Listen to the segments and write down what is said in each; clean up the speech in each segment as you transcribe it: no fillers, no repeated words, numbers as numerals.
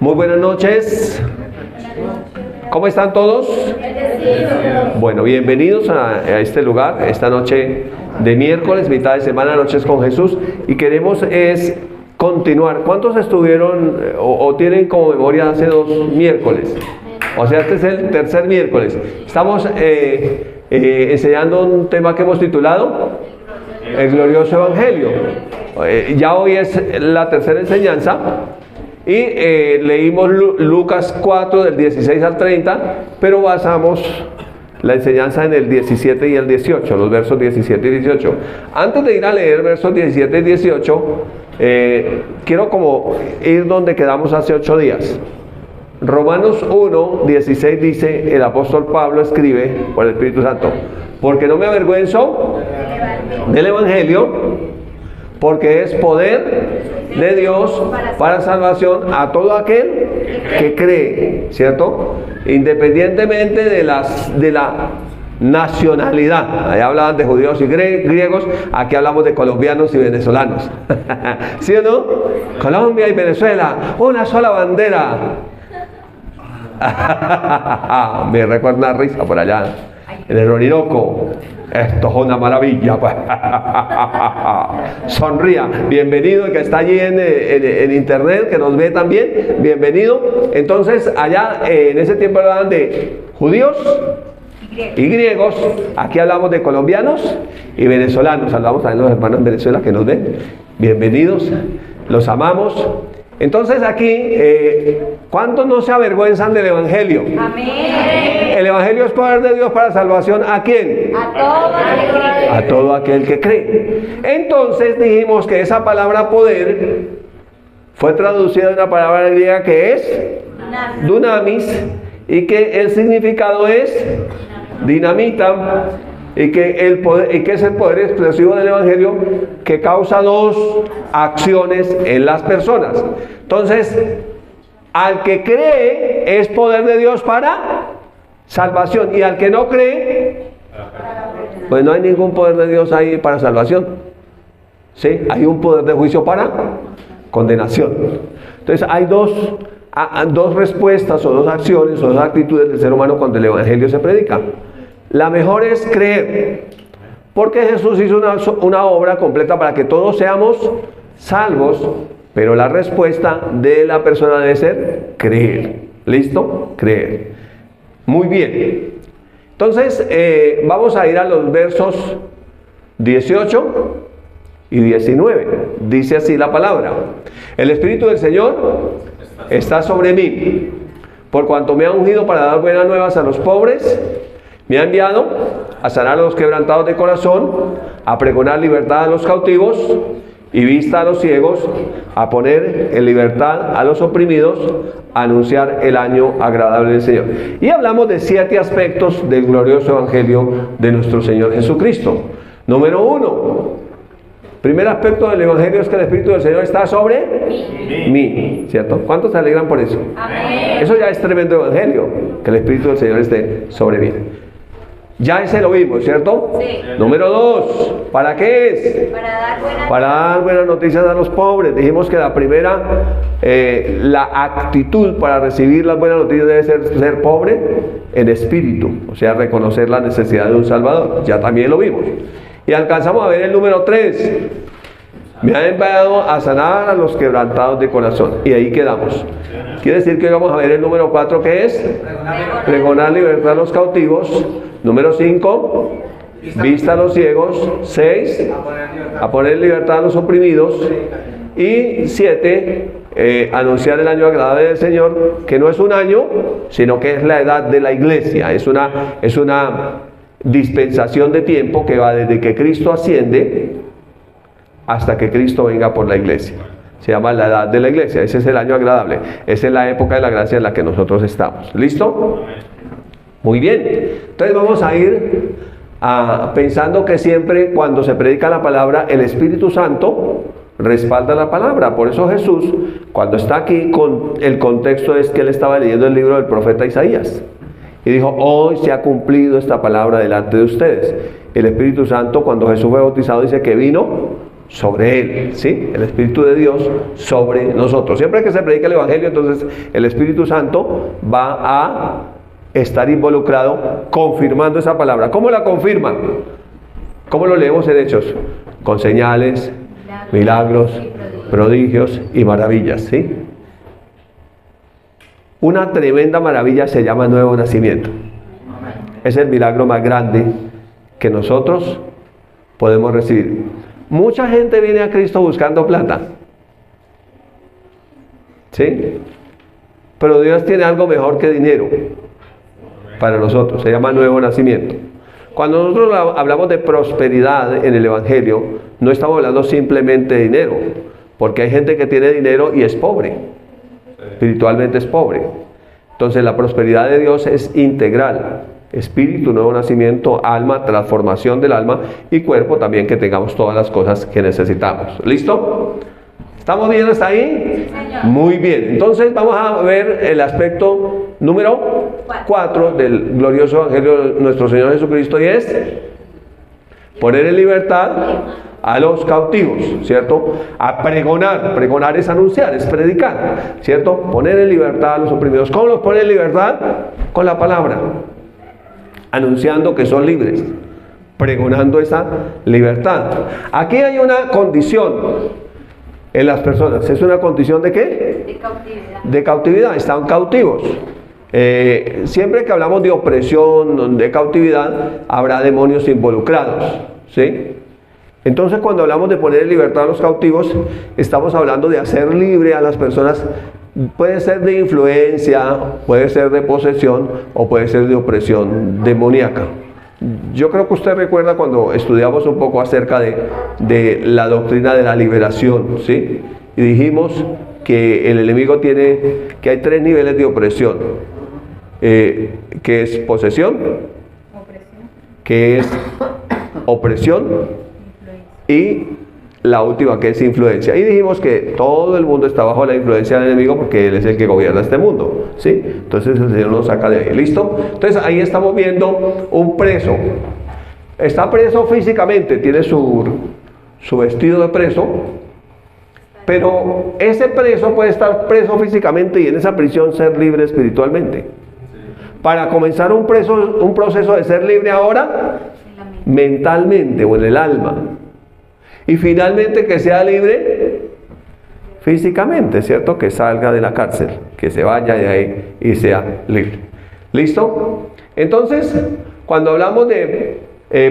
Muy buenas noches. ¿Cómo están todos? Bueno, bienvenidos a este lugar, esta noche de miércoles, mitad de semana, Noches con Jesús. Y queremos continuar. ¿Cuántos estuvieron o tienen como memoria hace 2 miércoles? O sea, este es el tercer miércoles. Estamos enseñando un tema que hemos titulado El glorioso Evangelio. Ya hoy es la tercera enseñanza. Y leímos Lucas 4 del 16 al 30, pero basamos la enseñanza en el 17 y el 18, los versos 17 y 18. Antes de ir a leer versos 17 y 18, quiero como ir donde quedamos hace 8 días. Romanos 1, 16 dice, el apóstol Pablo escribe por el Espíritu Santo, porque no me avergüenzo del Evangelio, porque es poder de Dios para salvación a todo aquel que cree, ¿cierto? Independientemente de la nacionalidad. Allá hablaban de judíos y griegos, aquí hablamos de colombianos y venezolanos. ¿Sí o no? Colombia y Venezuela, una sola bandera. Me recuerda una risa por allá en el Orinoco. Esto es una maravilla, pues. Sonría. Bienvenido, el que está allí en internet, que nos ve también. Bienvenido. Entonces, allá en ese tiempo hablaban de judíos y griegos. Aquí hablamos de colombianos y venezolanos. Hablamos también de los hermanos en Venezuela que nos ven. Bienvenidos. Los amamos. Entonces aquí, ¿cuántos no se avergüenzan del Evangelio? Amén. El Evangelio es poder de Dios para salvación. ¿A quién? A todo aquel que cree. Entonces dijimos que esa palabra poder fue traducida en una palabra griega que es dunamis, y que el significado es dinamita. Y que es el poder explosivo del Evangelio que causa 2 acciones en las personas. Entonces, al que cree es poder de Dios para salvación, y al que no cree, pues no hay ningún poder de Dios ahí para salvación. ¿Sí? Hay un poder de juicio para condenación. Entonces hay dos respuestas o 2 acciones o 2 actitudes del ser humano cuando el Evangelio se predica. La mejor es creer, porque Jesús hizo una obra completa para que todos seamos salvos, pero la respuesta de la persona debe ser creer. ¿Listo? Creer. Muy bien. Entonces, vamos a ir a los versos 18 y 19. Dice así la palabra: el Espíritu del Señor está sobre mí, por cuanto me ha ungido para dar buenas nuevas a los pobres. Me ha enviado a sanar a los quebrantados de corazón, a pregonar libertad a los cautivos y vista a los ciegos, a poner en libertad a los oprimidos, a anunciar el año agradable del Señor. Y hablamos de 7 aspectos del glorioso Evangelio de nuestro Señor Jesucristo. Número 1. Primer aspecto del Evangelio es que el Espíritu del Señor está sobre mí, ¿cierto? ¿Cuántos se alegran por eso? Amén. Eso ya es tremendo Evangelio, que el Espíritu del Señor esté sobre mí. Ya ese lo vimos, ¿cierto? Sí. Número 2, ¿para qué es? Para dar buenas noticias a los pobres. Dijimos que la primera, la actitud para recibir las buenas noticias debe ser pobre en espíritu, o sea, reconocer la necesidad de un Salvador. Ya también lo vimos. Y alcanzamos a ver el número 3. Me ha enviado a sanar a los quebrantados de corazón. Y ahí quedamos. Quiere decir que hoy vamos a ver el número 4, que es pregonar libertad a los cautivos. Número 5, vista a los ciegos. 6, a poner libertad a los oprimidos. Y 7, anunciar el año agradable del Señor, que no es un año, sino que es la edad de la iglesia. Es una dispensación de tiempo que va desde que Cristo asciende hasta que Cristo venga por la iglesia. Se llama la edad de la iglesia. Ese es el año agradable. Esa es la época de la gracia en la que nosotros estamos. ¿Listo? Muy bien. Entonces vamos a ir pensando que siempre cuando se predica la palabra, el Espíritu Santo respalda la palabra. Por eso Jesús, cuando está aquí, con el contexto es que él estaba leyendo el libro del profeta Isaías. Y dijo, hoy se ha cumplido esta palabra delante de ustedes. El Espíritu Santo, cuando Jesús fue bautizado, dice que vino sobre él, ¿sí? El Espíritu de Dios sobre nosotros. Siempre que se predica el Evangelio, entonces el Espíritu Santo va a estar involucrado confirmando esa palabra. ¿Cómo la confirma? ¿Cómo lo leemos en Hechos? Con señales, milagros, prodigios y maravillas, ¿sí? Una tremenda maravilla se llama nuevo nacimiento. Es el milagro más grande que nosotros podemos recibir. Mucha gente viene a Cristo buscando plata, ¿sí? Pero Dios tiene algo mejor que dinero para nosotros, se llama nuevo nacimiento. Cuando nosotros hablamos de prosperidad en el Evangelio, no estamos hablando simplemente de dinero, porque hay gente que tiene dinero y es pobre, espiritualmente es pobre. Entonces la prosperidad de Dios es integral. Espíritu, nuevo nacimiento, alma, transformación del alma y cuerpo también, que tengamos todas las cosas que necesitamos. ¿Listo? ¿Estamos bien hasta ahí? Sí, muy bien. Entonces vamos a ver el aspecto número 4 del glorioso Evangelio de nuestro Señor Jesucristo, y es poner en libertad a los cautivos, ¿cierto? A pregonar. Pregonar es anunciar, es predicar, ¿cierto? Poner en libertad a los oprimidos. ¿Cómo los pone en libertad? Con la palabra. Anunciando que son libres, pregonando esa libertad. Aquí hay una condición en las personas. ¿Es una condición de qué? De cautividad. De cautividad, están cautivos. Siempre que hablamos de opresión, de cautividad, habrá demonios involucrados, ¿sí? Entonces, cuando hablamos de poner en libertad a los cautivos, estamos hablando de hacer libre a las personas. Puede ser de influencia, puede ser de posesión o puede ser de opresión demoníaca. Yo creo que usted recuerda cuando estudiamos un poco acerca de la doctrina de la liberación, ¿sí? Y dijimos que el enemigo que hay 3 niveles de opresión, que es posesión, que es opresión y la última, que es influencia. Y dijimos que todo el mundo está bajo la influencia del enemigo porque él es el que gobierna este mundo, ¿sí? Entonces el Señor nos saca de ahí. ¿Listo? Entonces ahí estamos viendo un preso. Está preso físicamente, tiene su vestido de preso, pero ese preso puede estar preso físicamente y en esa prisión ser libre espiritualmente. Para comenzar un proceso de ser libre ahora, mentalmente o en el alma. Y finalmente que sea libre físicamente, ¿cierto? Que salga de la cárcel, que se vaya de ahí y sea libre. ¿Listo? Entonces, cuando hablamos de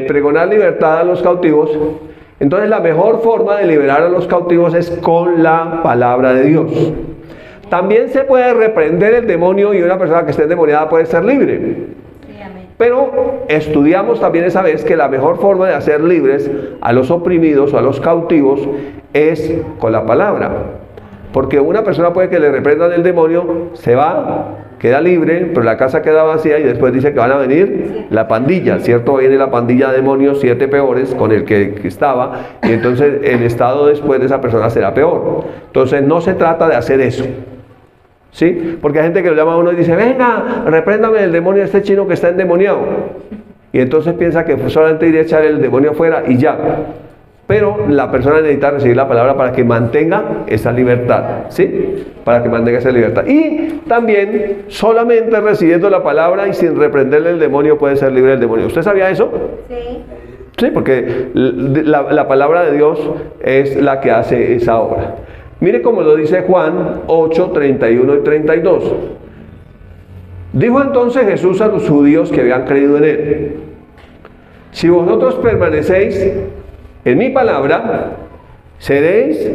pregonar libertad a los cautivos, entonces la mejor forma de liberar a los cautivos es con la palabra de Dios. También se puede reprender el demonio y una persona que esté endemoniada puede ser libre. Pero estudiamos también esa vez que la mejor forma de hacer libres a los oprimidos o a los cautivos es con la palabra. Porque una persona puede que le reprendan el demonio, se va, queda libre, pero la casa queda vacía y después dice que van a venir la pandilla, ¿cierto? Viene la pandilla de demonios, 7 peores con el que estaba, y entonces el estado después de esa persona será peor. Entonces no se trata de hacer eso. ¿Sí? Porque hay gente que lo llama a uno y dice, venga, repréndame el demonio a este chino que está endemoniado. Y entonces piensa que solamente iría a echar el demonio afuera y ya. Pero la persona necesita recibir la palabra para que mantenga esa libertad, ¿sí? Para que mantenga esa libertad. Y también solamente recibiendo la palabra y sin reprenderle el demonio puede ser libre del demonio. ¿Usted sabía eso? Sí. Sí, porque la palabra de Dios es la que hace esa obra. Mire cómo lo dice Juan 8, 31 y 32. Dijo entonces Jesús a los judíos que habían creído en él: si vosotros permanecéis en mi palabra, seréis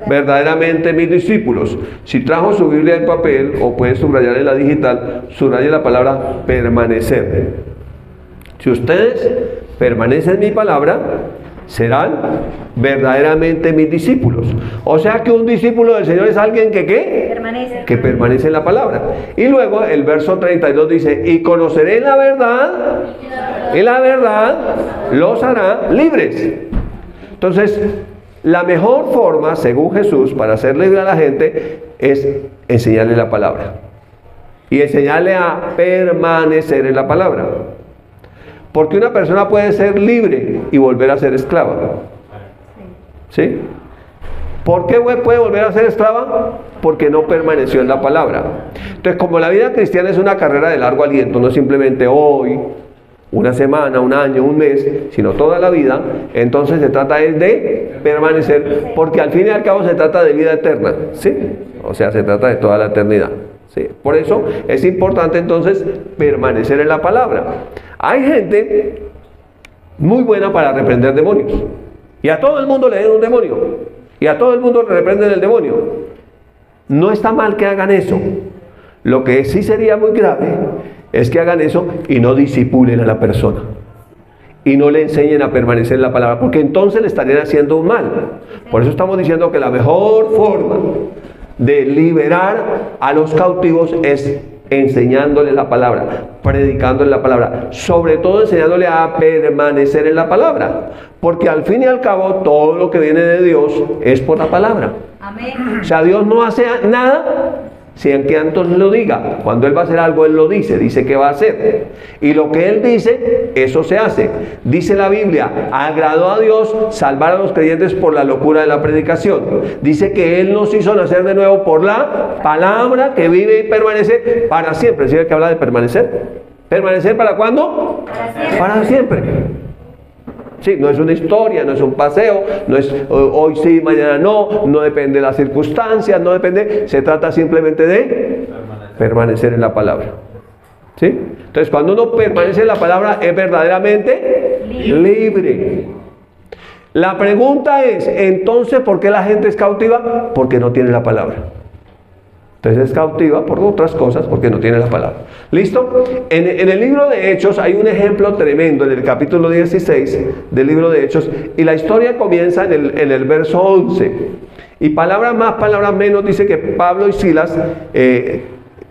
verdaderamente mis discípulos. Si trajo su Biblia en papel o puede subrayar en la digital, subraye la palabra permanecer. Si ustedes permanecen en mi palabra, serán verdaderamente mis discípulos. O sea que un discípulo del Señor es alguien que ¿qué? Permanece. Que permanece en la palabra. Y luego el verso 32 dice: y conoceré la verdad, y la verdad los hará libres. Entonces, la mejor forma, según Jesús, para hacer libre a la gente es enseñarle la palabra. Y enseñarle a permanecer en la palabra. Porque una persona puede ser libre y volver a ser esclava. ¿Sí? ¿Por qué puede volver a ser esclava? Porque no permaneció en la palabra. Entonces, como la vida cristiana es una carrera de largo aliento, no simplemente hoy, una semana, un año, un mes, sino toda la vida, entonces se trata de permanecer, porque al fin y al cabo se trata de vida eterna, ¿sí? O sea, se trata de toda la eternidad, ¿sí? Por eso es importante entonces permanecer en la palabra. Hay gente muy buena para reprender demonios, y a todo el mundo le den un demonio, y a todo el mundo le reprenden el demonio. No está mal que hagan eso. Lo que sí sería muy grave es que hagan eso y no disipulen a la persona y no le enseñen a permanecer en la palabra, porque entonces le estarían haciendo un mal. Por eso estamos diciendo que la mejor forma de liberar a los cautivos es enseñándole la palabra, predicándole la palabra, sobre todo enseñándole a permanecer en la palabra, porque al fin y al cabo todo lo que viene de Dios es por la palabra. Amén. O sea, Dios no hace nada sin que antes lo diga. Cuando Él va a hacer algo, Él lo dice que va a hacer. Y lo que Él dice, eso se hace. Dice la Biblia, agradó a Dios salvar a los creyentes por la locura de la predicación. Dice que Él nos hizo nacer de nuevo por la palabra que vive y permanece para siempre. ¿Sí que habla de permanecer? ¿Permanecer para cuándo? Para siempre. Para siempre. Sí, no es una historia, no es un paseo, no es hoy sí, mañana no, no depende de las circunstancias, no depende, se trata simplemente de permanecer en la palabra. ¿Sí? Entonces, cuando uno permanece en la palabra es verdaderamente libre. La pregunta es, entonces, ¿por qué la gente es cautiva? Porque no tiene la palabra. Entonces es cautiva por otras cosas, porque no tiene la palabra. ¿Listo? En el libro de Hechos hay un ejemplo tremendo, en el capítulo 16 del libro de Hechos, y la historia comienza en el verso 11. Y palabras más, palabras menos, dice que Pablo y Silas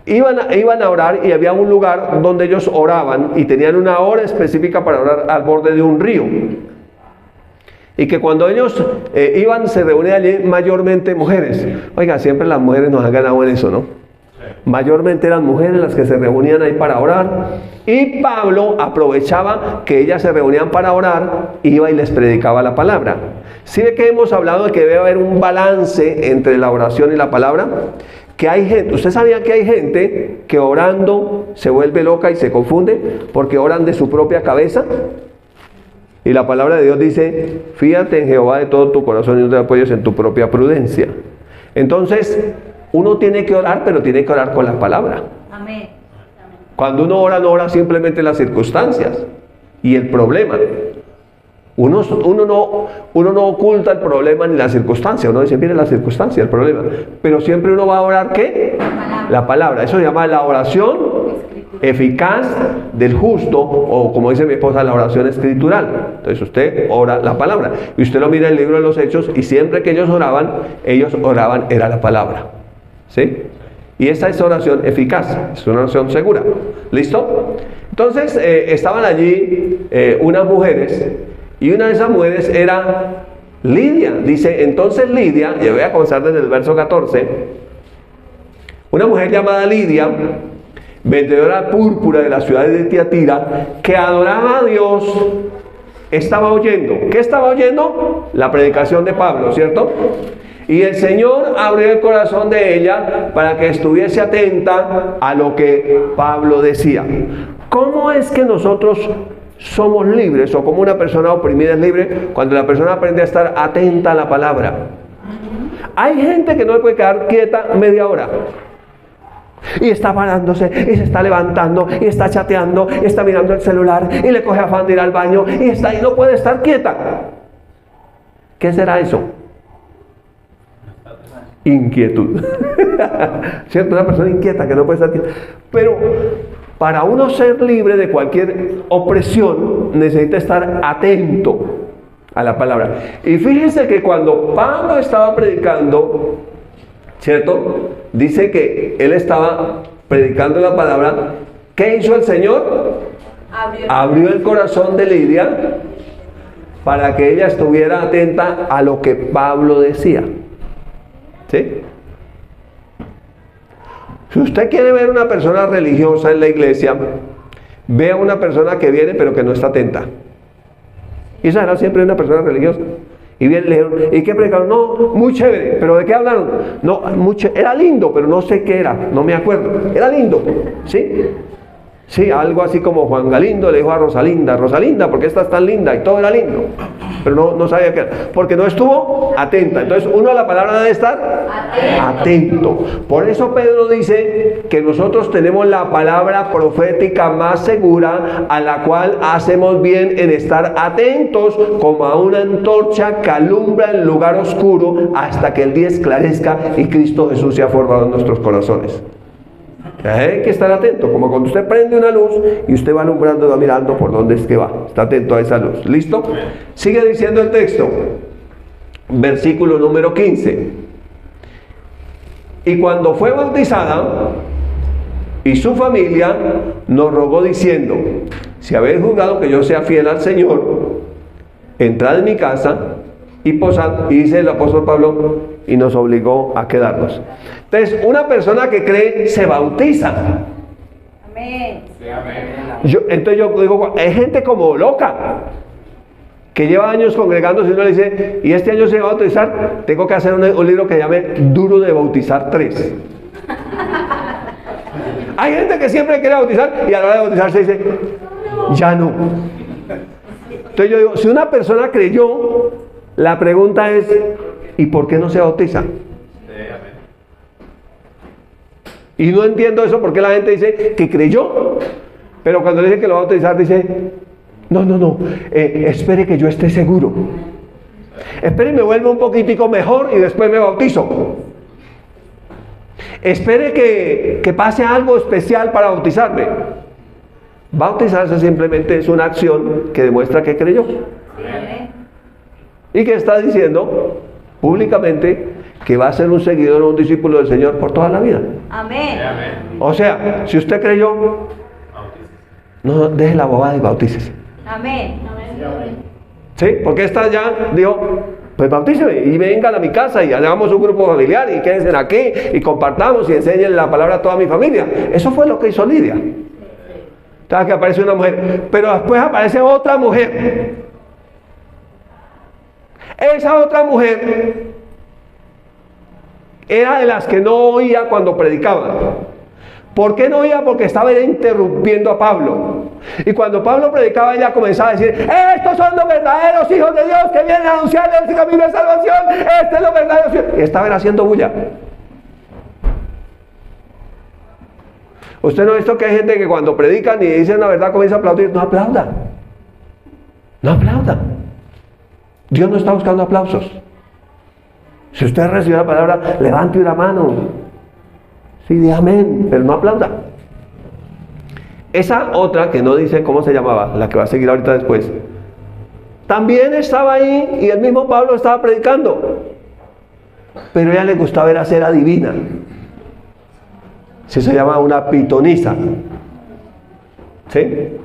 iban a orar, y había un lugar donde ellos oraban, y tenían una hora específica para orar al borde de un río. Y que cuando ellos iban, se reunían allí mayormente mujeres. Oiga, siempre las mujeres nos han ganado en eso, ¿no? Mayormente eran mujeres las que se reunían ahí para orar. Y Pablo aprovechaba que ellas se reunían para orar, iba y les predicaba la palabra. ¿Sí ve que hemos hablado de que debe haber un balance entre la oración y la palabra? Que hay gente, ¿usted sabía que hay gente que orando se vuelve loca y se confunde porque oran de su propia cabeza? Y la palabra de Dios dice, fíjate en Jehová de todo tu corazón y no te apoyes en tu propia prudencia. Entonces, uno tiene que orar, pero tiene que orar con la palabra. Amén. Cuando uno ora, no ora simplemente las circunstancias y el problema. Uno no oculta el problema ni la circunstancia. Uno dice, mire la circunstancia, el problema. Pero siempre uno va a orar, ¿qué? La palabra. Eso se llama la oración eficaz del justo, o como dice mi esposa, la oración escritural. Entonces usted ora la palabra, y usted lo mira en el libro de los Hechos, y siempre que ellos oraban, era la palabra, ¿sí? Y esa es oración eficaz, es una oración segura. ¿Listo? Entonces estaban allí unas mujeres, y una de esas mujeres era Lidia. Dice, entonces Lidia, yo voy a comenzar desde el verso 14, una mujer llamada Lidia, vendedora púrpura de la ciudad de Tiatira, que adoraba a Dios, estaba oyendo. ¿Qué estaba oyendo? La predicación de Pablo, ¿cierto? Y el Señor abrió el corazón de ella para que estuviese atenta a lo que Pablo decía. ¿Cómo es que nosotros somos libres, o como una persona oprimida es libre? Cuando la persona aprende a estar atenta a la palabra. Hay gente que no puede quedar quieta media hora. Y está parándose, y se está levantando, y está chateando, y está mirando el celular, y le coge afán de ir al baño, y está ahí, no puede estar quieta. ¿Qué será eso? Inquietud. ¿Cierto? Una persona inquieta que no puede estar quieta. Pero para uno ser libre de cualquier opresión, necesita estar atento a la palabra. Y fíjense que cuando Pablo estaba predicando, ¿cierto? Dice que él estaba predicando la palabra. ¿Qué hizo el Señor? Abrió el corazón de Lidia para que ella estuviera atenta a lo que Pablo decía. ¿Sí? Si usted quiere ver una persona religiosa en la iglesia, vea una persona que viene pero que no está atenta. Y esa era siempre una persona religiosa. Y bien le dijeron, ¿y qué predicaron? No, muy chévere, pero ¿de qué hablaron? No, era lindo, pero no sé qué era, no me acuerdo. Era lindo, ¿sí? Sí, algo así como Juan Galindo le dijo a Rosalinda, Rosalinda, ¿por qué estás tan linda? Y todo era lindo, pero no sabía qué era, porque no estuvo atenta. Entonces uno a la palabra debe estar atento. Por eso Pedro dice que nosotros tenemos la palabra profética más segura, a la cual hacemos bien en estar atentos como a una antorcha que alumbra en lugar oscuro hasta que el día esclarezca y Cristo Jesús se ha formado en nuestros corazones. Hay que estar atento, como cuando usted prende una luz y usted va alumbrando, va mirando por dónde es que va. Está atento a esa luz. ¿Listo? Sigue diciendo el texto. Versículo número 15. Y cuando fue bautizada y su familia nos rogó diciendo: si habéis juzgado que yo sea fiel al Señor, entrad en mi casa y posad. Y dice el apóstol Pablo, y nos obligó a quedarnos. Entonces, una persona que cree se bautiza. Amén. Sí, amén. Entonces yo digo, hay gente como loca que lleva años congregándose y uno le dice, y este año se va a bautizar, tengo que hacer un libro que llame Duro de Bautizar 3. Hay gente que siempre quiere bautizar y a la hora de bautizarse dice, ya no. Entonces yo digo, si una persona creyó, la pregunta es, ¿y por qué no se bautiza? Y no entiendo eso, porque la gente dice que creyó, pero cuando le dice que lo va a bautizar dice, no, espere que yo esté seguro. Espere y me vuelva un poquitico mejor y después me bautizo. Espere que pase algo especial para bautizarme. Bautizarse simplemente es una acción que demuestra que creyó. Y que está diciendo públicamente que va a ser un seguidor o un discípulo del Señor por toda la vida. Amén. O sea, si usted creyó, no deje la bobada y bautícese. Amén. ¿Sí? Porque esta ya dijo, pues bautíceme y vengan a mi casa y hagamos un grupo familiar y quédense aquí y compartamos y enseñen la palabra a toda mi familia. Eso fue lo que hizo Lidia. Entonces que aparece una mujer, pero después aparece otra mujer. Esa otra mujer era de las que no oía cuando predicaba. ¿Por qué no oía? Porque estaba interrumpiendo a Pablo. Y cuando Pablo predicaba, ella comenzaba a decir, estos son los verdaderos hijos de Dios que vienen a anunciarles el camino de salvación. Este es lo verdadero. Y estaban haciendo bulla. Usted no ha visto que hay gente que cuando predican y dicen la verdad comienza a aplaudir. No aplauda. No aplauda. Dios no está buscando aplausos. Si usted recibe la palabra, levante una mano. Sí, diga amén, pero no aplauda. Esa otra, que no dice cómo se llamaba, la que va a seguir ahorita después, también estaba ahí y el mismo Pablo estaba predicando. Pero a ella le gustaba era ser adivina. Sí, se llama una pitonisa. ¿Sí?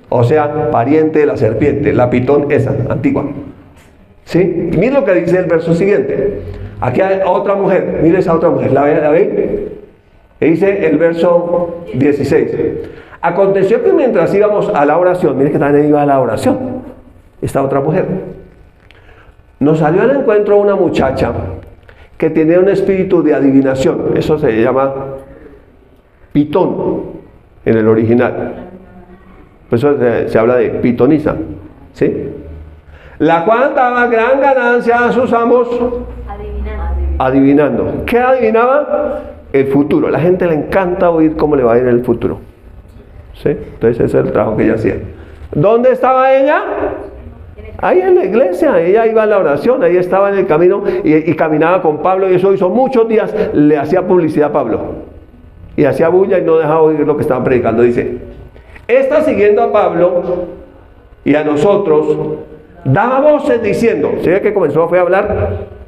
O sea, pariente de la serpiente, la pitón esa, antigua. ¿Sí? Y mire lo que dice el verso siguiente. Aquí hay otra mujer, mire esa otra mujer, ¿la ve? Y dice el verso 16. Aconteció que mientras íbamos a la oración, mire que también iba a la oración, esta otra mujer, nos salió al encuentro una muchacha que tenía un espíritu de adivinación. Eso se llama pitón en el original. Por eso se habla de pitonisa, ¿sí? La cual daba gran ganancia a sus amos adivinando. ¿Qué adivinaba? El futuro. A la gente le encanta oír cómo le va a ir en el futuro. ¿Sí? Entonces ese es el trabajo que ella hacía. ¿Dónde estaba ella? Ahí en la iglesia. Ella iba a la oración, ahí estaba en el camino y caminaba con Pablo, y eso hizo muchos días. Le hacía publicidad a Pablo y hacía bulla y no dejaba oír lo que estaban predicando. Dice, esta siguiendo a Pablo y a nosotros, daba voces diciendo, ¿sí ve que fue a hablar?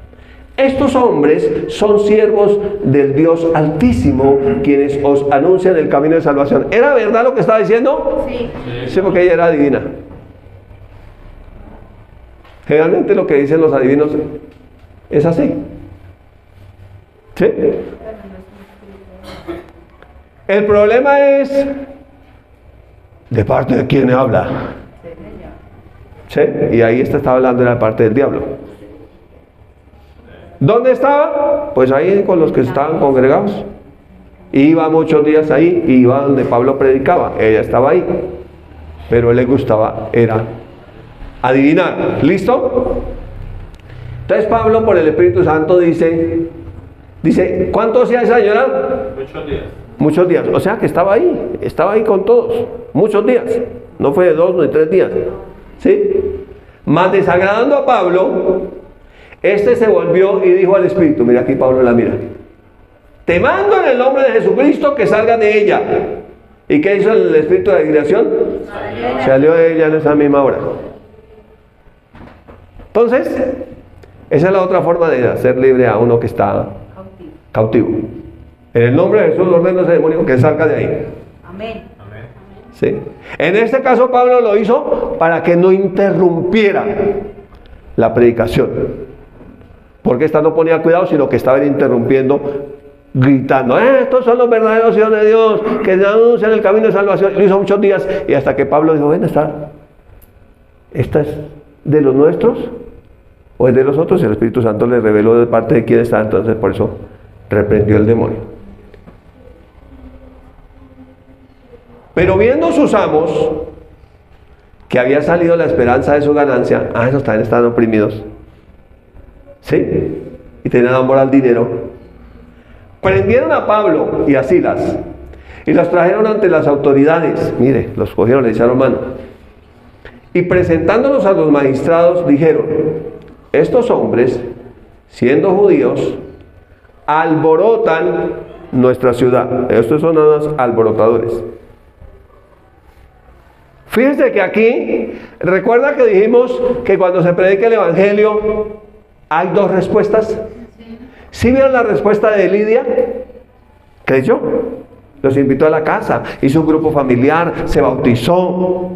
Estos hombres son siervos del Dios Altísimo, quienes os anuncian el camino de salvación. ¿Era verdad lo que estaba diciendo? Sí. Sí, porque ella era adivina. Generalmente lo que dicen los adivinos es así. ¿Sí? El problema es ¿de parte de quién habla? ¿Sí? Y ahí estaba hablando de la parte del diablo. ¿Dónde estaba? Pues ahí con los que estaban congregados. Iba muchos días ahí y iba donde Pablo predicaba. Ella estaba ahí. Pero a él le gustaba, era adivinar. ¿Listo? Entonces Pablo, por el Espíritu Santo, dice, ¿cuánto hacía esa señora? Muchos días. Muchos días. O sea que estaba ahí con todos. Muchos días. No fue de 2 ni 3 días. ¿Sí? Mas desagradando a Pablo, este se volvió y dijo al Espíritu, mira aquí Pablo la mira, te mando en el nombre de Jesucristo que salga de ella. ¿Y qué hizo el Espíritu de adivinación? Salió de ella en esa misma hora. Entonces, esa es la otra forma de hacer libre a uno que está cautivo. En el nombre de Jesús ordeno a ese demonio que salga de ahí. Amén. ¿Sí? En este caso Pablo lo hizo para que no interrumpiera la predicación. Porque esta no ponía cuidado, sino que estaba interrumpiendo, gritando, estos son los verdaderos hijos de Dios, que anuncian el camino de salvación. Lo hizo muchos días y hasta que Pablo dijo, ven, ¿esta es de los nuestros o es de los otros? Y el Espíritu Santo le reveló de parte de quién está, entonces por eso reprendió el demonio. Pero viendo sus amos que había salido la esperanza de su ganancia, esos también estaban oprimidos, ¿sí? Y tenían amor al dinero. Prendieron a Pablo y a Silas y los trajeron ante las autoridades. Mire, los cogieron, le echaron mano. Y presentándolos a los magistrados, dijeron, estos hombres, siendo judíos, alborotan nuestra ciudad. Estos son los alborotadores. Fíjense que aquí, recuerda que dijimos que cuando se predica el Evangelio hay 2 respuestas. ¿Sí vieron la respuesta de Lidia? Creyó, los invitó a la casa, hizo un grupo familiar, se bautizó.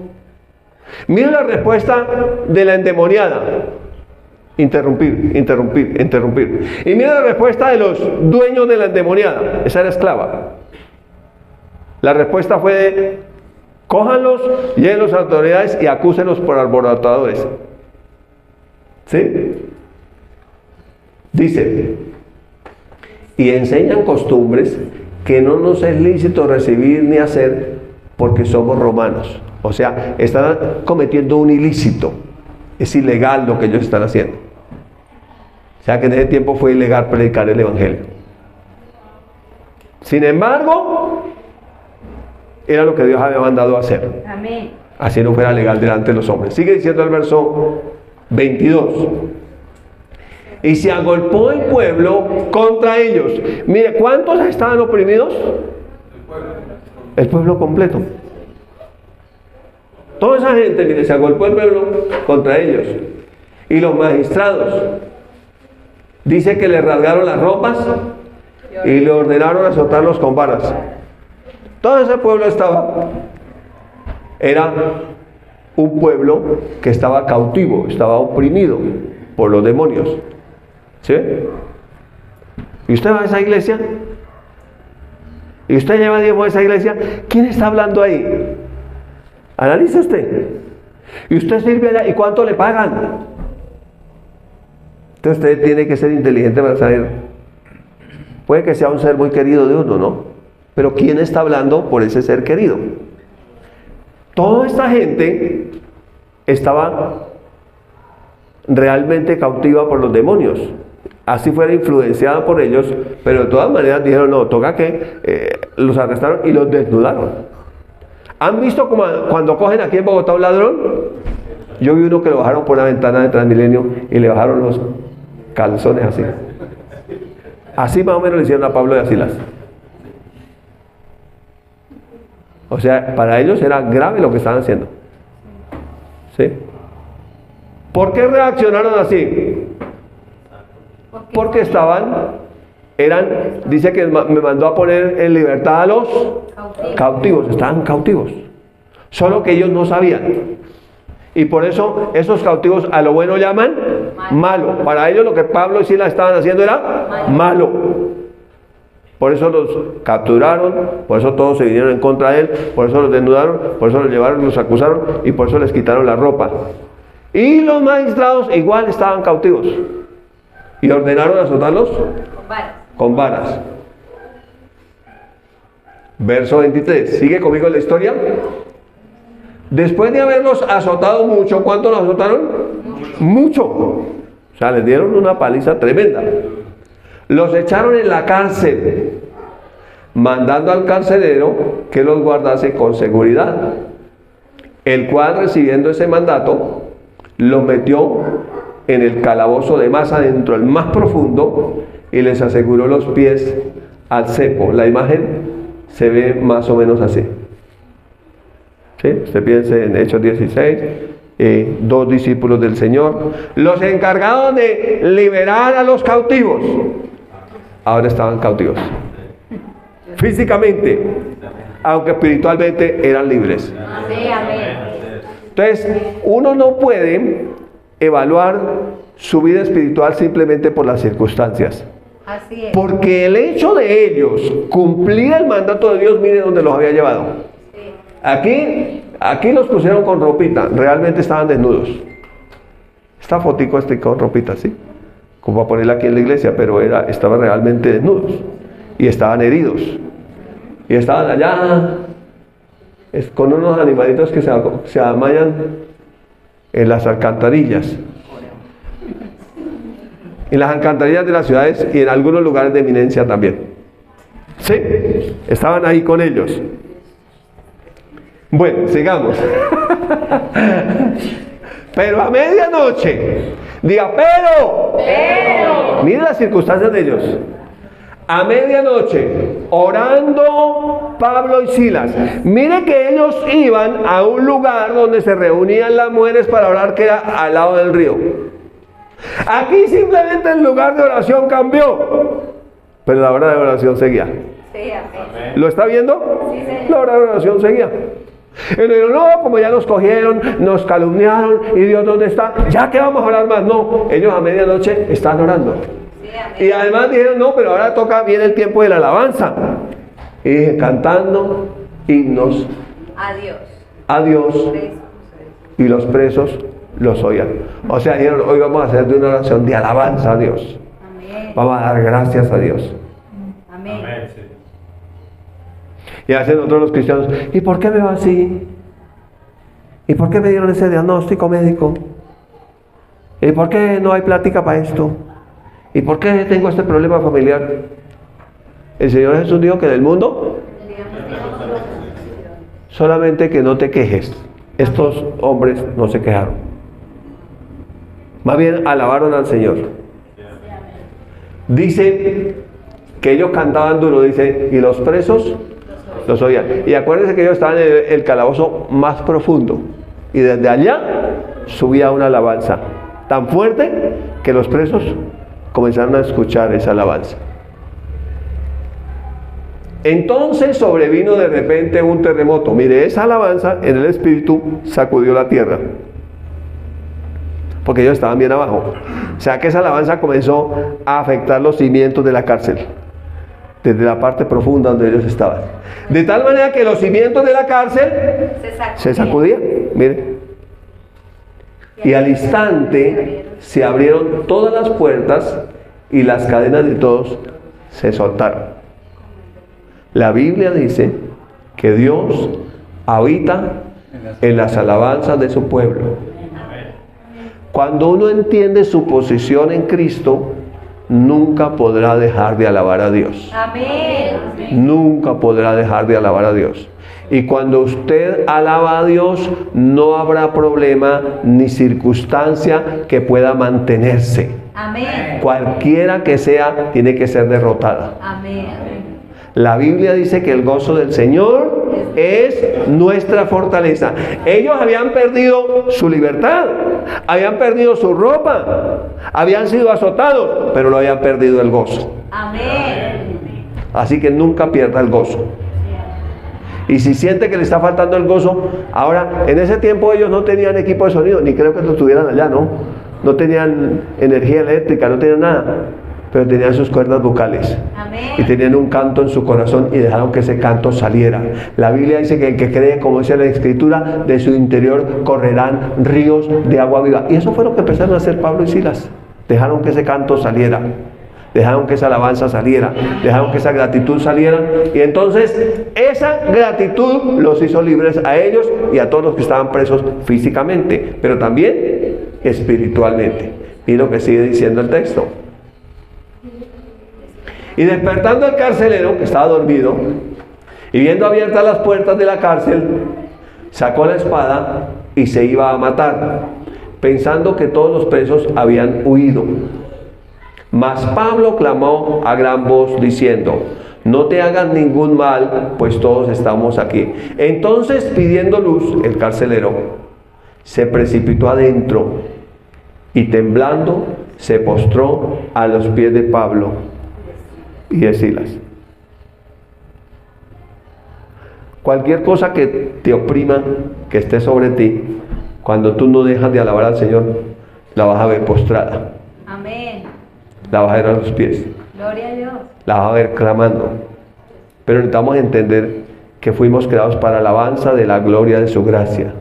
Miren la respuesta de la endemoniada: interrumpir. Y miren la respuesta de los dueños de la endemoniada. Esa era esclava. La respuesta fue de: cójanlos, llévenlos a las autoridades y acúsenlos por alborotadores. ¿Sí? Dice, y enseñan costumbres que no nos es lícito recibir ni hacer porque somos romanos. O sea, están cometiendo un ilícito. Es ilegal lo que ellos están haciendo. O sea que en ese tiempo fue ilegal predicar el Evangelio. Sin embargo, era lo que Dios había mandado a hacer. Amén. Así no fuera legal delante de los hombres. Sigue diciendo el verso 22. Y se agolpó el pueblo contra ellos. Mire, ¿cuántos estaban oprimidos? El pueblo completo. Toda esa gente, mire, se agolpó el pueblo contra ellos. Y los magistrados, dice que le rasgaron las ropas y le ordenaron azotarlos con varas. Todo ese pueblo era un pueblo que estaba cautivo, estaba oprimido por los demonios. ¿Sí? ¿Y usted va a esa iglesia? ¿Y usted lleva tiempo a esa iglesia? ¿Quién está hablando ahí? Analice usted. ¿Y usted sirve allá? ¿Y cuánto le pagan? Entonces usted tiene que ser inteligente para saber. Puede que sea un ser muy querido de uno, ¿no? Pero ¿quién está hablando por ese ser querido? Toda esta gente estaba realmente cautiva por los demonios. Así fuera influenciada por ellos, pero de todas maneras dijeron, no, toca que los arrestaron y los desnudaron. ¿Han visto como cuando cogen aquí en Bogotá un ladrón? Yo vi uno que lo bajaron por una ventana de Transmilenio y le bajaron los calzones así. Así más o menos le hicieron a Pablo y a Silas. O sea, para ellos era grave lo que estaban haciendo. ¿Sí? ¿Por qué reaccionaron así? Porque dice que me mandó a poner en libertad a los cautivos, estaban cautivos. Solo que ellos no sabían. Y por eso esos cautivos a lo bueno llaman malo. Para ellos lo que Pablo y Silas estaban haciendo era malo. Por eso los capturaron, por eso todos se vinieron en contra de él, por eso los desnudaron, por eso los llevaron, los acusaron y por eso les quitaron la ropa. Y los magistrados igual estaban cautivos. Y ordenaron azotarlos Con varas. con varas. Verso 23. ¿Sigue conmigo en la historia? Después de haberlos azotado mucho, ¿cuánto los azotaron? Mucho. O sea, les dieron una paliza tremenda. Los echaron en la cárcel, mandando al carcelero que los guardase con seguridad, el cual, recibiendo ese mandato, los metió en el calabozo de más adentro, el más profundo, y les aseguró los pies al cepo. La imagen se ve más o menos así. ¿Sí? Usted piense en Hechos 16, dos discípulos del Señor, los encargados de liberar a los cautivos, ahora estaban cautivos. Físicamente, aunque espiritualmente eran libres. Sí, amén. Entonces, uno no puede evaluar su vida espiritual simplemente por las circunstancias. Así es. Porque el hecho de ellos cumplir el mandato de Dios, mire dónde los había llevado. Sí. Aquí los pusieron con ropita, realmente estaban desnudos. Esta fotico con ropita, ¿sí? Como para ponerla aquí en la iglesia, pero estaban realmente desnudos. Y estaban heridos. Y estaban allá con unos animalitos que se amañan en las alcantarillas. En las alcantarillas de las ciudades y en algunos lugares de eminencia también. Sí, estaban ahí con ellos. Bueno, sigamos. Pero a medianoche, diga, pero. Mire las circunstancias de ellos. A medianoche, orando Pablo y Silas. Mire que ellos iban a un lugar donde se reunían las mujeres para orar, que era al lado del río. Aquí simplemente el lugar de oración cambió, pero la hora de oración seguía. Sí, amén. ¿Lo está viendo? Sí, señor. La hora de oración seguía. Y dijeron, no, como ya nos cogieron, nos calumniaron, y Dios, ¿dónde está? Ya que vamos a orar más. No, ellos a medianoche están orando. Sí, amén. Y además dijeron, no, pero ahora viene el tiempo de la alabanza. Y dije, cantando himnos Adiós. a Dios, y los presos los oían. O sea, dijeron, hoy vamos a hacer de una oración de alabanza a Dios. Amén. Vamos a dar gracias a Dios. Amén. Y hacen nosotros los cristianos, ¿y por qué me va así? ¿Y por qué me dieron ese diagnóstico médico? ¿Y por qué no hay plática para esto? ¿Y por qué tengo este problema familiar? El Señor Jesús dijo que del mundo solamente que no te quejes. Estos hombres no se quejaron. Más bien alabaron al Señor. Dice que ellos cantaban duro, dice, y los presos los oían. Y acuérdense que ellos estaban en el calabozo más profundo. Y desde allá subía una alabanza tan fuerte que los presos comenzaron a escuchar esa alabanza. Entonces sobrevino de repente un terremoto. Mire, esa alabanza en el espíritu sacudió la tierra, porque ellos estaban bien abajo. O sea que esa alabanza comenzó a afectar los cimientos de la cárcel, desde la parte profunda donde ellos estaban. De tal manera que los cimientos de la cárcel se sacudían. Mire. Y al instante se abrieron todas las puertas y las cadenas de todos se soltaron. La Biblia dice que Dios habita en las alabanzas de su pueblo. Cuando uno entiende su posición en Cristo, nunca podrá dejar de alabar a Dios. Amén. Nunca podrá dejar de alabar a Dios. Y cuando usted alaba a Dios, no habrá problema ni circunstancia que pueda mantenerse. Amén. Cualquiera que sea, tiene que ser derrotada. Amén. La Biblia dice que el gozo del Señor es nuestra fortaleza. Ellos habían perdido su libertad, habían perdido su ropa, habían sido azotados, pero no habían perdido el gozo. Amén. Así que nunca pierda el gozo. Y si siente que le está faltando el gozo, ahora, en ese tiempo ellos no tenían equipo de sonido, ni creo que lo tuvieran allá, ¿no? No tenían energía eléctrica, no tenían nada. pero tenían sus cuerdas vocales. Amén. Y tenían un canto en su corazón y dejaron que ese canto saliera. La Biblia dice que el que cree, como dice la Escritura, de su interior correrán ríos de agua viva. Y eso fue lo que empezaron a hacer Pablo y Silas. Dejaron que ese canto saliera. Dejaron que esa alabanza saliera. Dejaron que esa gratitud saliera. Y entonces esa gratitud los hizo libres a ellos y a todos los que estaban presos físicamente, pero también espiritualmente. Y lo que sigue diciendo el texto. Y despertando el carcelero, que estaba dormido, y viendo abiertas las puertas de la cárcel, sacó la espada y se iba a matar, pensando que todos los presos habían huido. Mas Pablo clamó a gran voz diciendo: no te hagas ningún mal, pues todos estamos aquí. Entonces, pidiendo luz, el carcelero se precipitó adentro y temblando se postró a los pies de Pablo y de Silas. Cualquier cosa que te oprima, que esté sobre ti, cuando tú no dejas de alabar al Señor, la vas a ver postrada. Amén. La vas a ver a los pies. Gloria a Dios. La vas a ver clamando. Pero necesitamos entender que fuimos creados para alabanza de la gloria de su gracia.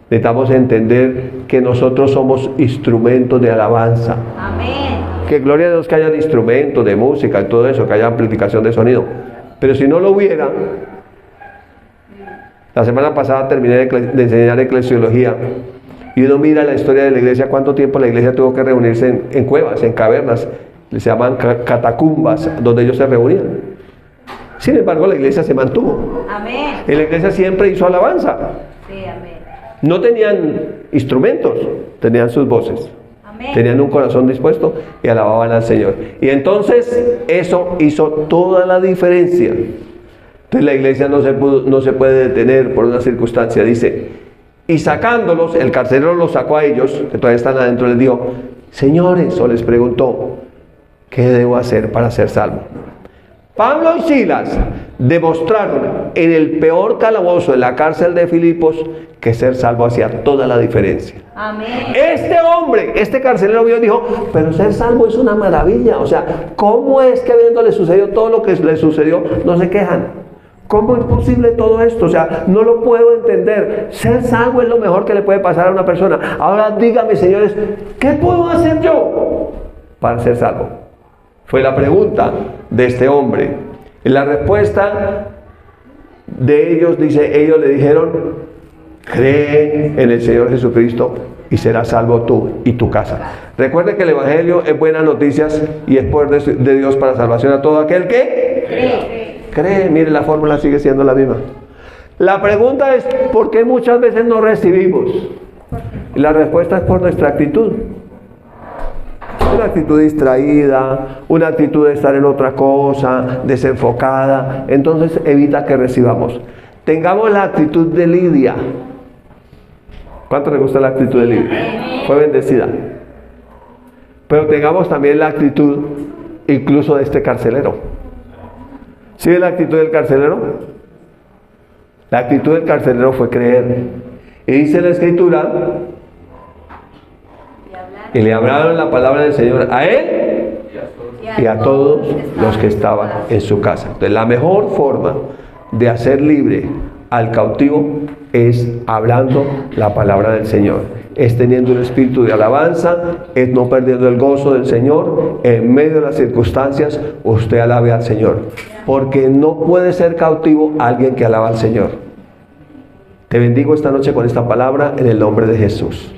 Necesitamos entender que nosotros somos instrumentos de alabanza. Amén. Que gloria a Dios que haya instrumentos de música y todo eso, que haya amplificación de sonido. Pero si no lo hubiera, la semana pasada terminé de enseñar eclesiología y uno mira la historia de la iglesia, cuánto tiempo la iglesia tuvo que reunirse en cuevas, en cavernas, se llaman catacumbas, donde ellos se reunían. Sin embargo, la iglesia se mantuvo. Amén. Y la iglesia siempre hizo alabanza. Sí, amén. No tenían instrumentos, tenían sus voces. Amén. Tenían un corazón dispuesto y alababan al Señor. Y entonces eso hizo toda la diferencia. Entonces la iglesia no se puede detener por una circunstancia. Dice, y sacándolos, el carcelero los sacó a ellos, que todavía están adentro, les dijo: señores, o les preguntó, ¿qué debo hacer para ser salvo? Pablo y Silas demostraron en el peor calabozo de la cárcel de Filipos que ser salvo hacía toda la diferencia. Amén. Este hombre, este carcelero vio y dijo: pero ser salvo es una maravilla. O sea, ¿cómo es que habiéndole sucedido todo lo que le sucedió, no se quejan? ¿Cómo es posible todo esto? O sea, no lo puedo entender. Ser salvo es lo mejor que le puede pasar a una persona. Ahora dígame, señores, ¿qué puedo hacer yo para ser salvo? Fue la pregunta de este hombre. Y la respuesta de ellos, dice, ellos le dijeron: cree en el Señor Jesucristo y serás salvo tú y tu casa. Recuerde que el Evangelio es buenas noticias y es poder de Dios para salvación a todo aquel que cree. Mire, la fórmula sigue siendo la misma. La pregunta es: ¿por qué muchas veces no recibimos? Y la respuesta es por nuestra actitud. Una actitud distraída, una actitud de estar en otra cosa, desenfocada. Entonces evita que recibamos. Tengamos la actitud de Lidia. ¿Cuánto le gusta la actitud de Lidia? Fue bendecida. Pero tengamos también la actitud incluso de este carcelero. ¿Sí ve la actitud del carcelero? La actitud del carcelero fue creer. Y dice la Escritura: y le hablaron la palabra del Señor a él y a todos los que estaban en su casa. Entonces, la mejor forma de hacer libre al cautivo es hablando la palabra del Señor, es teniendo un espíritu de alabanza, es no perdiendo el gozo del Señor. En medio de las circunstancias, usted alabe al Señor, porque no puede ser cautivo alguien que alaba al Señor. Te bendigo esta noche con esta palabra en el nombre de Jesús.